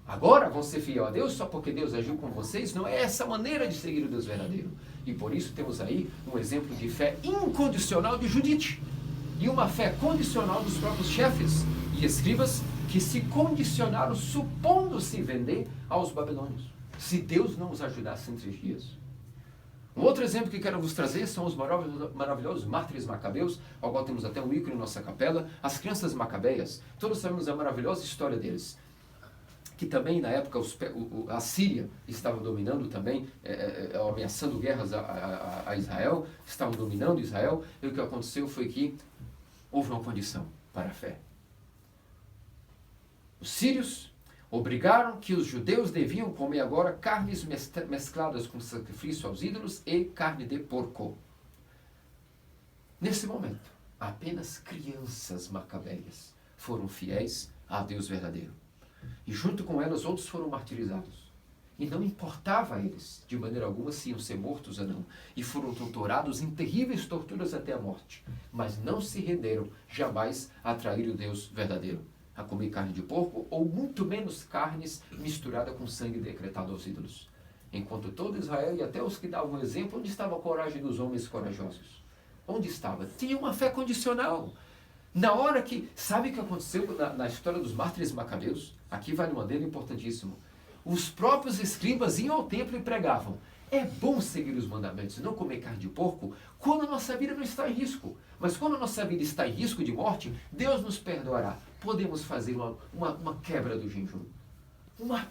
Agora vão ser fiel a Deus só porque Deus agiu com vocês? Não é essa maneira de seguir o Deus verdadeiro. E por isso temos aí um exemplo de fé incondicional de Judite. E uma fé condicional dos próprios chefes e escribas que se condicionaram supondo-se vender aos babilônios. Se Deus não os ajudasse em 3 dias. Um outro exemplo que quero vos trazer são os maravilhosos mártires macabeus, ao qual temos até um ícone em nossa capela, as crianças macabeias. Todos sabemos a maravilhosa história deles. Que também, na época, a Síria estava dominando também, ameaçando guerras a Israel, estavam dominando Israel, e o que aconteceu foi que houve uma condição para a fé. Os sírios obrigaram que os judeus deviam comer agora carnes mescladas com sacrifício aos ídolos e carne de porco. Nesse momento, apenas crianças macabeias foram fiéis a Deus verdadeiro. E junto com elas, outros foram martirizados. E não importava a eles, de maneira alguma, se iam ser mortos ou não. E foram torturados em terríveis torturas até a morte. Mas não se renderam jamais a trair o Deus verdadeiro, a comer carne de porco, ou muito menos carnes misturadas com sangue decretado aos ídolos. Enquanto todo Israel, e até os que davam exemplo, onde estava a coragem dos homens corajosos? Onde estava? Tinha uma fé condicional. Na hora que... Sabe o que aconteceu na história dos mártires macabeus? Aqui vale um adendo importantíssimo. Os próprios escribas iam ao templo e pregavam: é bom seguir os mandamentos e não comer carne de porco quando a nossa vida não está em risco. Mas quando a nossa vida está em risco de morte, Deus nos perdoará. Podemos fazer uma quebra do jejum.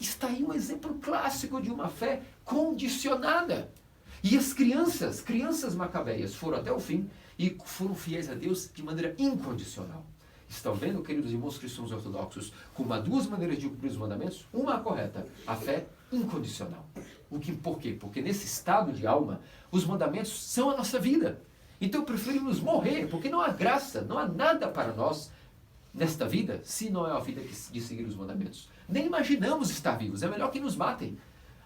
Está aí um exemplo clássico de uma fé condicionada. E as crianças macabeias, foram até o fim e foram fiéis a Deus de maneira incondicional. Estão vendo, queridos irmãos cristãos ortodoxos, como há 2 maneiras de cumprir os mandamentos? Uma a correta, a fé incondicional. Por quê? Porque nesse estado de alma, os mandamentos são a nossa vida. Então preferimos morrer, porque não há graça, não há nada para nós nesta vida, se não é a vida de seguir os mandamentos. Nem imaginamos estar vivos, é melhor que nos matem.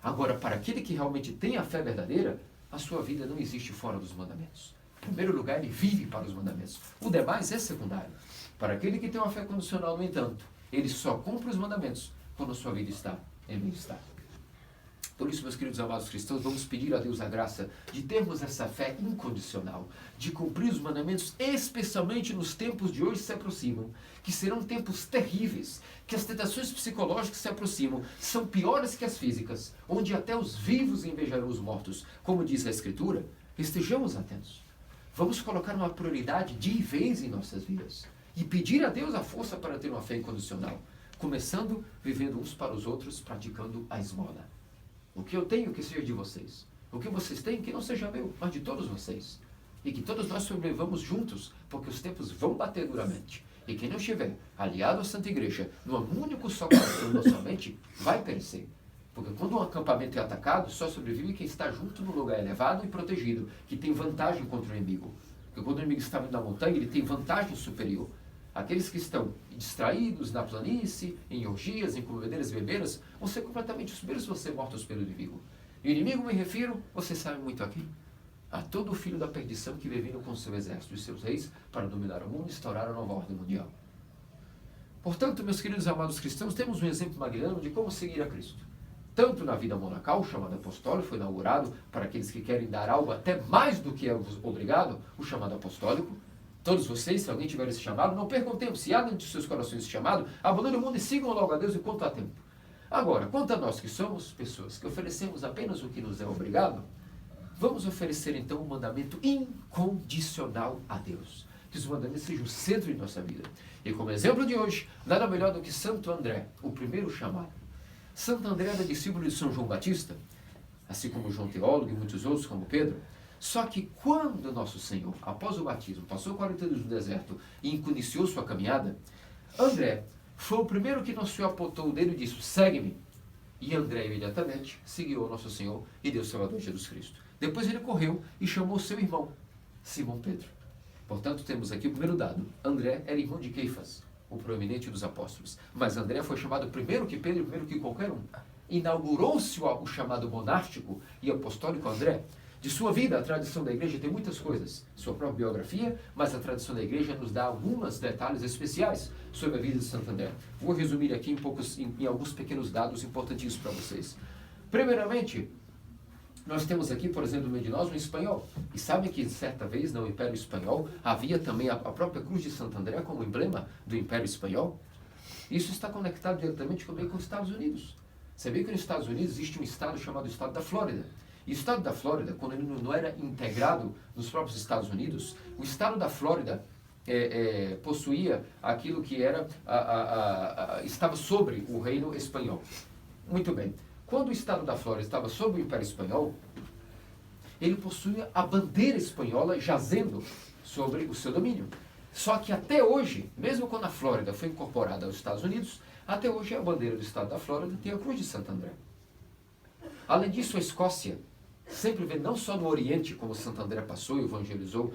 Agora, para aquele que realmente tem a fé verdadeira, a sua vida não existe fora dos mandamentos. Em primeiro lugar, ele vive para os mandamentos. O demais é secundário. Para aquele que tem uma fé condicional, no entanto, ele só cumpre os mandamentos quando a sua vida está em bem-estar. Por isso, meus queridos amados cristãos, vamos pedir a Deus a graça de termos essa fé incondicional, de cumprir os mandamentos, especialmente nos tempos de hoje se aproximam, que serão tempos terríveis, que as tentações psicológicas se aproximam, são piores que as físicas, onde até os vivos invejarão os mortos. Como diz a Escritura, estejamos atentos. Vamos colocar uma prioridade de vez em nossas vidas e pedir a Deus a força para ter uma fé incondicional, começando vivendo uns para os outros, praticando a esmola. O que eu tenho, que seja de vocês. O que vocês têm, que não seja meu, mas de todos vocês. E que todos nós sobrevivamos juntos, porque os tempos vão bater duramente. E quem não estiver aliado à Santa Igreja, num único só coração da sua mente, vai perecer. Porque quando um acampamento é atacado, só sobrevive quem está junto num lugar elevado e protegido, que tem vantagem contra o inimigo. Porque quando o inimigo está vindo da montanha, ele tem vantagem superior. Aqueles que estão distraídos na planície, em orgias, em comedeiras e bebeiras, vão ser completamente os primeiros, vão ser mortos pelo inimigo. E o inimigo, me refiro, você sabe muito aqui, a todo o filho da perdição que vem vindo com seu exército e seus reis para dominar o mundo e instaurar a nova ordem mundial. Portanto, meus queridos amados cristãos, temos um exemplo magnânimo de como seguir a Cristo. Tanto na vida monacal, o chamado apostólico, foi inaugurado para aqueles que querem dar algo até mais do que é obrigado, o chamado apostólico. Todos vocês, se alguém tiver esse chamado, não percam tempo. Se há dentro de seus corações esse chamado, abandonem o mundo e sigam logo a Deus enquanto há tempo. Agora, quanto a nós que somos pessoas que oferecemos apenas o que nos é obrigado, vamos oferecer então um mandamento incondicional a Deus. Que os mandamentos sejam o centro de nossa vida. E como exemplo de hoje, nada melhor do que Santo André, o primeiro chamado. Santo André era discípulo de São João Batista, assim como João Teólogo e muitos outros como Pedro. Só que quando Nosso Senhor, após o batismo, passou 40 anos no deserto e iniciou sua caminhada, André foi o primeiro que Nosso Senhor apontou o dedo e disse, segue-me. E André imediatamente seguiu o Nosso Senhor e Deus Salvador Jesus Cristo. Depois ele correu e chamou seu irmão, Simão Pedro. Portanto, temos aqui o primeiro dado. André era irmão de Keifas, o proeminente dos apóstolos. Mas André foi chamado primeiro que Pedro, primeiro que qualquer um. Inaugurou-se o chamado monástico e apostólico André. De sua vida, a tradição da igreja tem muitas coisas, sua própria biografia, mas a tradição da igreja nos dá alguns detalhes especiais sobre a vida de Santo André. Vou resumir aqui em alguns pequenos dados importantíssimos para vocês. Primeiramente, nós temos aqui, por exemplo, no meio de nós, um espanhol. E sabem que, certa vez, no Império Espanhol, havia também a própria cruz de Santo André como emblema do Império Espanhol? Isso está conectado diretamente também com os Estados Unidos. Sabia que nos Estados Unidos existe um estado chamado Estado da Flórida. E o Estado da Flórida, quando ele não era integrado nos próprios Estados Unidos, o Estado da Flórida possuía aquilo que era estava sobre o reino espanhol. Muito bem. Quando o Estado da Flórida estava sob o Império Espanhol, ele possuía a bandeira espanhola jazendo sobre o seu domínio. Só que até hoje, mesmo quando a Flórida foi incorporada aos Estados Unidos, até hoje a bandeira do Estado da Flórida tem a cruz de Santo André. Além disso, a Escócia sempre vê não só no Oriente, como Santo André passou e evangelizou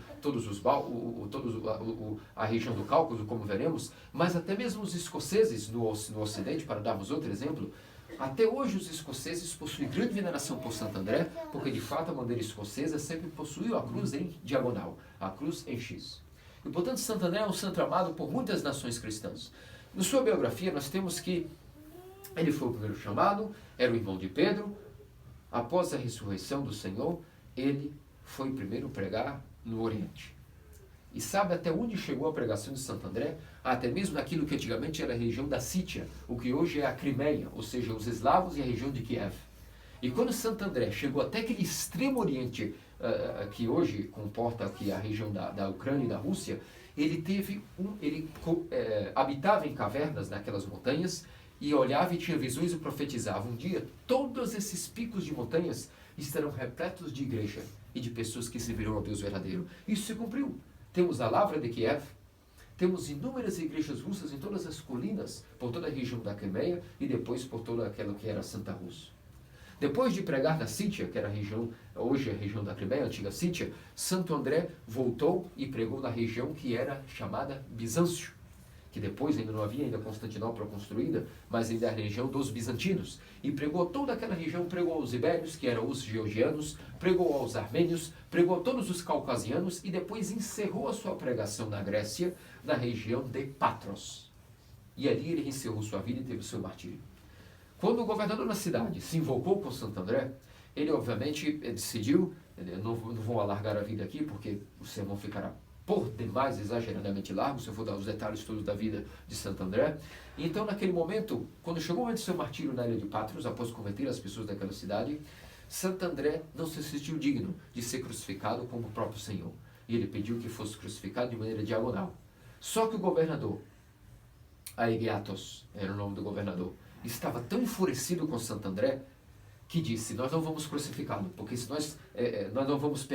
a região do Cáucaso, como veremos, mas até mesmo os escoceses no Ocidente, para darmos outro exemplo, até hoje os escoceses possuem grande veneração por Santo André, porque de fato a bandeira escocesa sempre possuiu a cruz em diagonal, a cruz em X. E portanto Santo André é um santo amado por muitas nações cristãs. Na sua biografia nós temos que ele foi o primeiro chamado, era o irmão de Pedro. Após a ressurreição do Senhor, ele foi o primeiro pregar no Oriente. E sabe até onde chegou a pregação de Santo André? Até mesmo naquilo que antigamente era a região da Sítia, o que hoje é a Crimeia, ou seja, os eslavos e a região de Kiev. E quando Santo André chegou até aquele extremo Oriente, que hoje comporta aqui a região da Ucrânia e da Rússia, ele habitava em cavernas naquelas montanhas, e olhava e tinha visões e profetizava. Um dia, todos esses picos de montanhas estarão repletos de igreja e de pessoas que servirão ao Deus verdadeiro. Isso se cumpriu. Temos a Lavra de Kiev, temos inúmeras igrejas russas em todas as colinas, por toda a região da Crimeia e depois por toda aquela que era Santa Rússia. Depois de pregar na Sítia, que era a região, hoje é a região da Crimeia, a antiga Sítia, Santo André voltou e pregou na região que era chamada Bizâncio, que depois ainda não havia ainda Constantinopla construída, mas ainda a região dos bizantinos, e pregou toda aquela região, pregou aos ibérios, que eram os georgianos, pregou aos armênios, pregou a todos os caucasianos, e depois encerrou a sua pregação na Grécia, na região de Patros. E ali ele encerrou sua vida e teve o seu martírio. Quando o governador da cidade se invocou com Santo André, ele obviamente decidiu, não vou alargar a vida aqui, porque o sermão ficará por demais exageradamente largo, se eu for dar os detalhes todos da vida de Santo André. Então, naquele momento, quando chegou o momento de seu martírio na ilha de Patros, após cometer as pessoas daquela cidade, Santo André não se sentiu digno de ser crucificado como o próprio Senhor. E ele pediu que fosse crucificado de maneira diagonal. Só que o governador, Aegiatos, era o nome do governador, estava tão enfurecido com Santo André, que disse, nós não vamos crucificá-lo, porque se nós não vamos,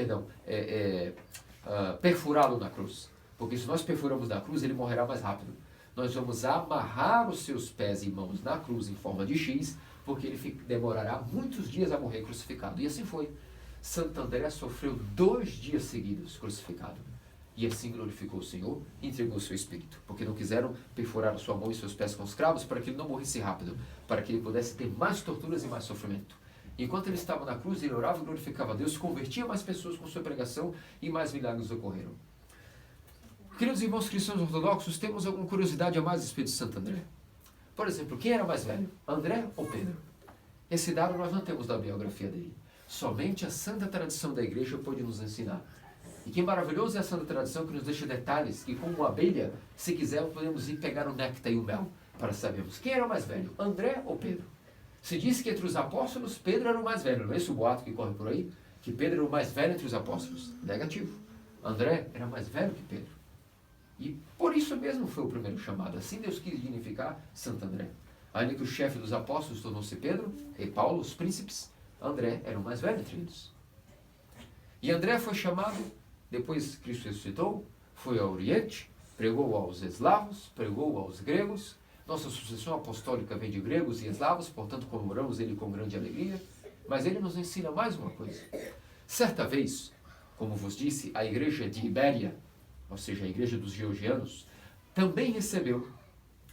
perfurá-lo na cruz, porque se nós perfuramos na cruz, ele morrerá mais rápido. Nós vamos amarrar os seus pés e mãos na cruz em forma de X, porque ele demorará muitos dias a morrer crucificado. E assim foi. Santo André sofreu 2 dias seguidos crucificado. E assim glorificou o Senhor e entregou o seu espírito. Porque não quiseram perfurar a sua mão e seus pés com os cravos para que ele não morresse rápido, para que ele pudesse ter mais torturas e mais sofrimento. Enquanto ele estava na cruz, ele orava e glorificava a Deus, convertia mais pessoas com sua pregação e mais milagres ocorreram. Queridos irmãos cristãos ortodoxos, temos alguma curiosidade a mais a respeito de Santo André? Por exemplo, quem era mais velho, André ou Pedro? Esse dado nós não temos da biografia dele. Somente a santa tradição da igreja pode nos ensinar. E que maravilhoso é a santa tradição que nos deixa detalhes, que como uma abelha, se quisermos, podemos ir pegar o néctar e o mel, para sabermos quem era o mais velho, André ou Pedro. Se diz que entre os apóstolos, Pedro era o mais velho. Não é esse o boato que corre por aí? Que Pedro era o mais velho entre os apóstolos? Negativo. André era mais velho que Pedro. E por isso mesmo foi o primeiro chamado. Assim Deus quis dignificar Santo André. Ainda que o chefe dos apóstolos tornou-se Pedro, e Paulo, os príncipes, André era o mais velho entre eles. E André foi chamado, depois Cristo ressuscitou, foi ao Oriente, pregou aos eslavos, pregou aos gregos. Nossa sucessão apostólica vem de gregos e eslavos, portanto comemoramos ele com grande alegria. Mas ele nos ensina mais uma coisa. Certa vez, como vos disse, a igreja de Ibéria, ou seja, a igreja dos georgianos, também recebeu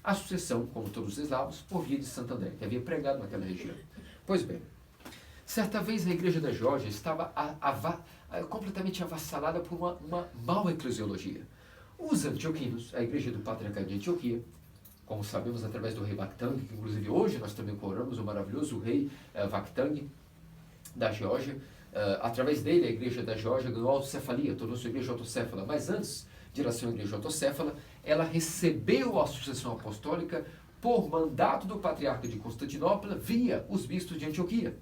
a sucessão, como todos os eslavos, por via de Santo André, que havia pregado naquela região. Pois bem, certa vez a igreja da Geórgia estava completamente avassalada por uma mau eclesiologia. Os antioquinos, a igreja do patriarcado de Antioquia, como sabemos através do rei Vakhtang, que inclusive hoje nós também coramos o maravilhoso rei Vakhtang da Geórgia, através dele a igreja da Geórgia ganhou autocefalia, tornou-se igreja autocéfala, mas antes de ela ser uma igreja autocéfala, ela recebeu a sucessão apostólica por mandato do patriarca de Constantinopla via os bispos de Antioquia.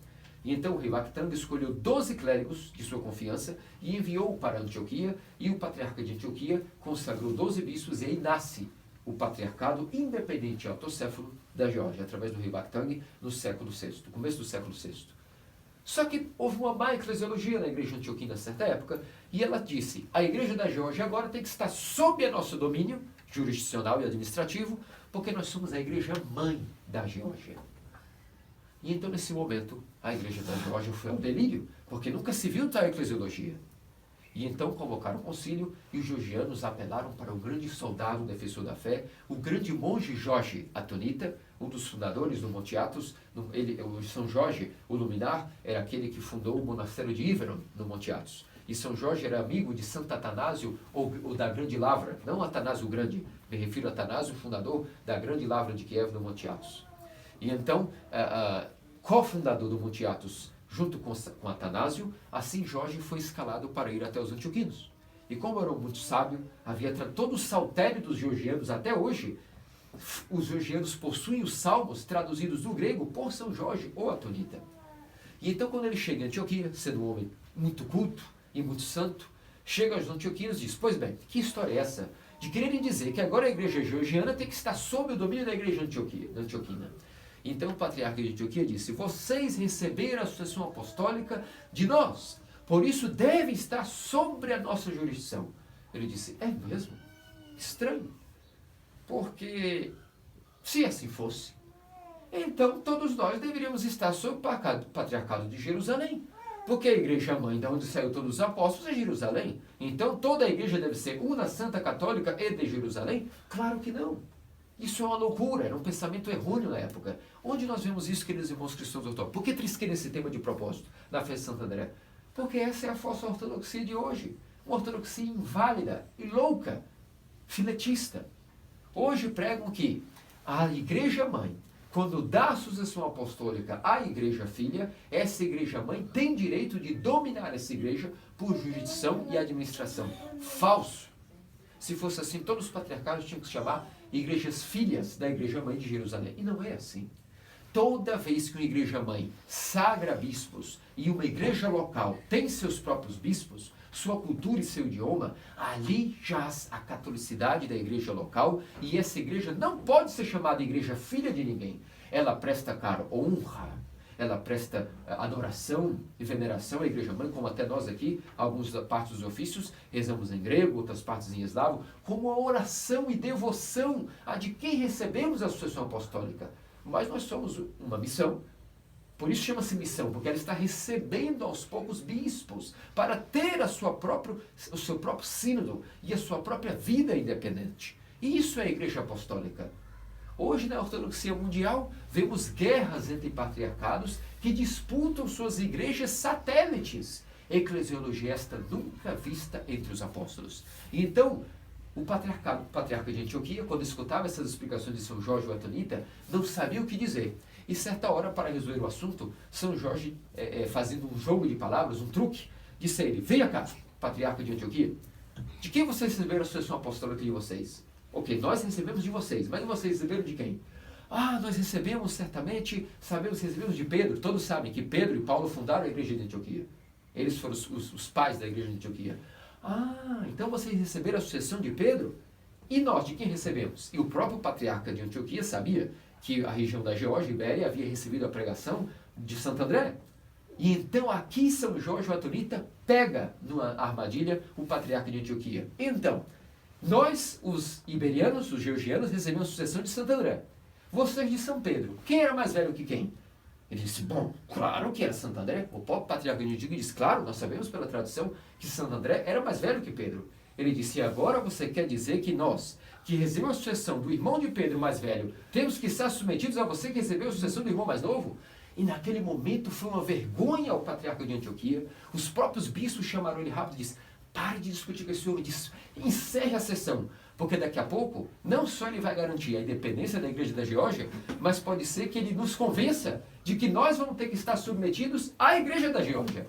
E então o rei Vakhtang escolheu 12 clérigos de sua confiança e enviou para Antioquia, e o patriarca de Antioquia consagrou 12 bispos, e aí nasce o patriarcado independente autocéfalo da Geórgia, através do rei Vakhtang, no século VI, começo do século VI. Só que houve uma má eclesiologia na igreja antioquina, certa época, e ela disse, a igreja da Geórgia agora tem que estar sob nosso domínio jurisdicional e administrativo, porque nós somos a igreja mãe da Geórgia. E então, nesse momento, a igreja da Geórgia foi ao delírio, porque nunca se viu tal eclesiologia. E então convocaram o concílio, e os georgianos apelaram para o grande soldado defensor da fé, o grande monge Jorge Atonita, um dos fundadores do Monte Athos. O São Jorge, o luminar, era aquele que fundou o monastério de Iveron, no Monte Athos. E São Jorge era amigo de Santo Atanásio, ou da Grande Lavra, não Atanásio o Grande, me refiro a Atanásio, fundador da Grande Lavra de Kiev, no Monte Athos. E então, cofundador do Monte Athos, junto com Atanásio, assim Jorge foi escalado para ir até os antioquinos. E como era muito sábio, havia todo o saltério dos georgianos até hoje. Os georgianos possuem os salmos traduzidos do grego por São Jorge ou Atonita. E então quando ele chega em Antioquia, sendo um homem muito culto e muito santo, chega aos antioquinos e diz, pois bem, que história é essa de quererem dizer que agora a igreja georgiana tem que estar sob o domínio da igreja antioquina? Então o patriarca de Antioquia disse, vocês receberam a sucessão apostólica de nós, por isso devem estar sobre a nossa jurisdição. Ele disse, é mesmo? Estranho. Porque se assim fosse, então todos nós deveríamos estar sob o patriarcado de Jerusalém. Porque a igreja mãe, de onde saiu todos os apóstolos, é Jerusalém. Então toda a igreja deve ser una, santa, católica e de Jerusalém? Claro que não. Isso é uma loucura, era um pensamento errôneo na época. Onde nós vemos isso, queridos irmãos cristãos ortodoxos? Por que trisquei nesse tema de propósito na festa de Santo André? Porque essa é a falsa ortodoxia de hoje. Uma ortodoxia inválida e louca, filetista. Hoje pregam que a igreja mãe, quando dá a sucessão apostólica à igreja filha, essa igreja mãe tem direito de dominar essa igreja por jurisdição e administração. Falso. Se fosse assim, todos os patriarcados tinham que se chamar igrejas filhas da igreja mãe de Jerusalém. E não é assim. Toda vez que uma igreja mãe sagra bispos e uma igreja local tem seus próprios bispos, sua cultura e seu idioma, ali jaz a catolicidade da igreja local, e essa igreja não pode ser chamada igreja filha de ninguém. Ela presta cara honra, ela presta adoração e veneração à igreja mãe, como até nós aqui, algumas partes dos ofícios, rezamos em grego, outras partes em eslavo, como a oração e devoção a de quem recebemos a sucessão apostólica. Mas nós somos uma missão. Por isso chama-se missão, porque ela está recebendo aos poucos bispos para ter o seu próprio sínodo e a sua própria vida independente. E isso é a igreja apostólica. Hoje, na ortodoxia mundial, vemos guerras entre patriarcados que disputam suas igrejas satélites. Eclesiologia esta nunca vista entre os apóstolos. E então, o patriarca de Antioquia, quando escutava essas explicações de São Jorge o Atonita, não sabia o que dizer. E certa hora, para resolver o assunto, São Jorge, fazendo um jogo de palavras, um truque, disse a ele: venha cá, patriarca de Antioquia, de quem vocês receberam a sucessão apostólica de vocês? Ok, nós recebemos de vocês, mas vocês receberam de quem? Ah, nós recebemos certamente, recebemos de Pedro. Todos sabem que Pedro e Paulo fundaram a igreja de Antioquia. Eles foram os pais da igreja de Antioquia. Ah, então vocês receberam a sucessão de Pedro? E nós, de quem recebemos? E o próprio patriarca de Antioquia sabia que a região da Geórgia, Ibéria, havia recebido a pregação de Santo André. E então aqui São Jorge o Atonita pega numa armadilha o patriarca de Antioquia. Então, nós, os iberianos, os georgianos, recebemos a sucessão de Santo André. Vocês de São Pedro. Quem era mais velho que quem? Ele disse: bom, claro que era Santo André. O próprio patriarca de Antioquia disse: claro, nós sabemos pela tradição que Santo André era mais velho que Pedro. Ele disse: e agora você quer dizer que nós, que recebemos a sucessão do irmão de Pedro mais velho, temos que estar submetidos a você que recebeu a sucessão do irmão mais novo? E naquele momento foi uma vergonha ao patriarca de Antioquia. Os próprios bispos chamaram ele rápido e disseram: pare de discutir com esse homem, encerre a sessão, porque daqui a pouco, não só ele vai garantir a independência da igreja da Geórgia, mas pode ser que ele nos convença de que nós vamos ter que estar submetidos à igreja da Geórgia.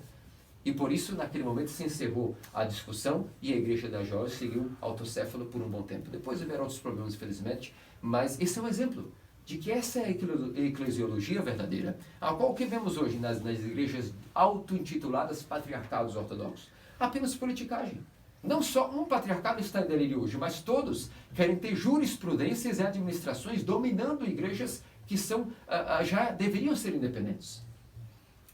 E por isso, naquele momento, se encerrou a discussão e a igreja da Geórgia seguiu autocéfalo por um bom tempo. Depois houveram outros problemas, infelizmente, mas esse é um exemplo de que essa é a eclesiologia verdadeira, a qual que vemos hoje nas igrejas auto-intituladas patriarcados ortodoxos. Apenas politicagem. Não só um patriarcado está em delírio hoje, mas todos querem ter jurisprudências e administrações dominando igrejas que já deveriam ser independentes.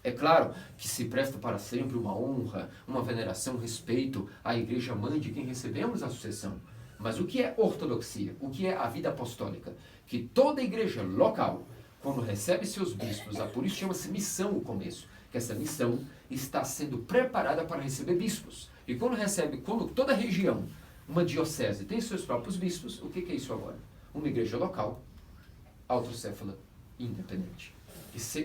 É claro que se presta para sempre uma honra, uma veneração, um respeito à igreja mãe de quem recebemos a sucessão. Mas o que é ortodoxia? O que é a vida apostólica? Que toda igreja local, quando recebe seus bispos, por isso chama-se missão o começo, que essa missão está sendo preparada para receber bispos. E quando toda região, uma diocese, tem seus próprios bispos, o que é isso agora? Uma igreja local, autocéfala, independente.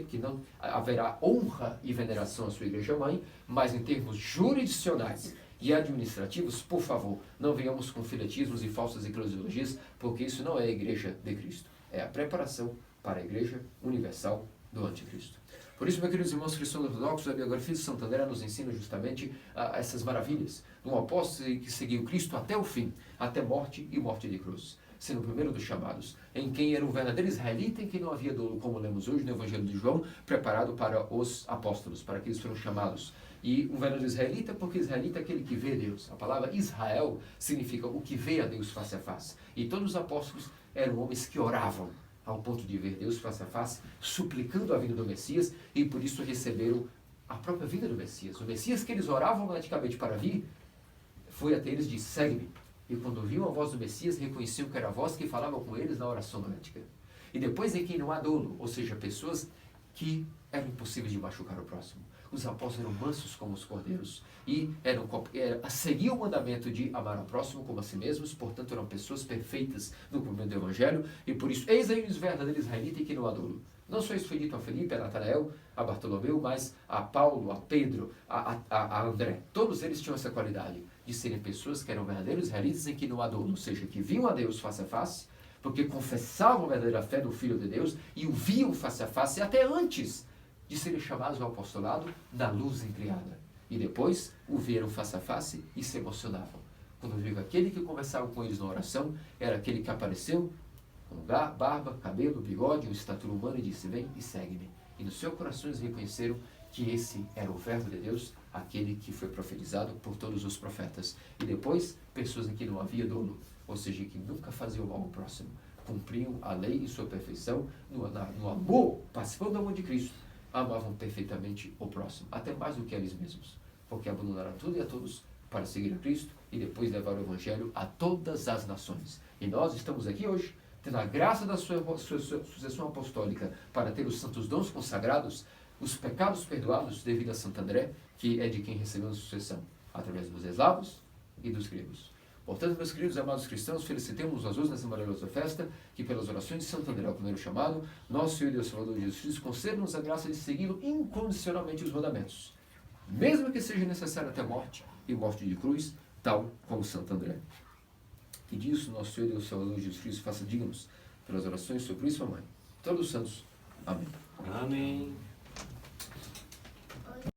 Que não haverá honra e veneração à sua igreja-mãe, mas em termos jurisdicionais e administrativos, por favor, não venhamos com filetismos e falsas eclesiologias, porque isso não é a igreja de Cristo. É a preparação para a igreja universal do anticristo. Por isso, meus queridos irmãos cristãos ortodoxos, a biografia de Santo André nos ensina justamente essas maravilhas de um apóstolo que seguiu Cristo até o fim, até morte e morte de cruz, sendo o primeiro dos chamados, em quem era um verdadeiro israelita, em quem não havia dolo, como lemos hoje no Evangelho de João, preparado para os apóstolos, para que eles foram chamados. E um verdadeiro israelita, porque israelita é aquele que vê Deus. A palavra Israel significa o que vê a Deus face a face. E todos os apóstolos eram homens que oravam ao ponto de ver Deus face a face, suplicando a vinda do Messias, e por isso receberam a própria vinda do Messias. O Messias que eles oravam praticamente para vir, foi até eles e disse: segue-me. E quando ouviam a voz do Messias, reconheciam que era a voz que falava com eles na oração doménica. E depois em quem não há dolo, ou seja, pessoas que eram impossíveis de machucar o próximo. os apóstolos eram mansos como os cordeiros e seguiam o mandamento de amar ao próximo como a si mesmos, portanto eram pessoas perfeitas no cumprimento do Evangelho, e por isso, eis aí os verdadeiros israelitas que não adoram. Não só isso foi dito a Felipe, a Natanael, a Bartolomeu, mas a Paulo, a Pedro, a André. Todos eles tinham essa qualidade de serem pessoas que eram verdadeiros israelitas em que não adoram, ou seja, que viam a Deus face a face, porque confessavam a verdadeira fé do Filho de Deus e o viam face a face até antes de serem chamados ao apostolado na luz increada. E depois o viram face a face e se emocionavam. Quando viu que aquele que conversava com eles na oração era aquele que apareceu com barba, cabelo, bigode, uma estatura humana, e disse: vem e segue-me. E no seu coração eles reconheceram que esse era o verbo de Deus, aquele que foi profetizado por todos os profetas. E depois, pessoas em que não havia dolo, ou seja, que nunca faziam mal ao próximo, cumpriam a lei em sua perfeição, no amor, participando do amor de Cristo, amavam perfeitamente o próximo, até mais do que eles mesmos, porque abandonaram tudo e a todos para seguir a Cristo e depois levar o Evangelho a todas as nações. E nós estamos aqui hoje, tendo a graça da sua sucessão apostólica para ter os santos dons consagrados, os pecados perdoados devido a Santo André, que é de quem recebeu a sucessão, através dos eslavos e dos gregos. Portanto, meus queridos amados cristãos, felicitemos nós hoje nessa maravilhosa festa, que pelas orações de Santo André, o primeiro chamado, nosso Senhor e Deus Salvador Jesus Cristo, conceda-nos a graça de segui-lo incondicionalmente os mandamentos, mesmo que seja necessário até morte, e morte de cruz, tal como Santo André. Que disso nosso Senhor e Deus Salvador Jesus Cristo faça dignos pelas orações sobre isso, Mãe, todos os santos. Amém. Amém.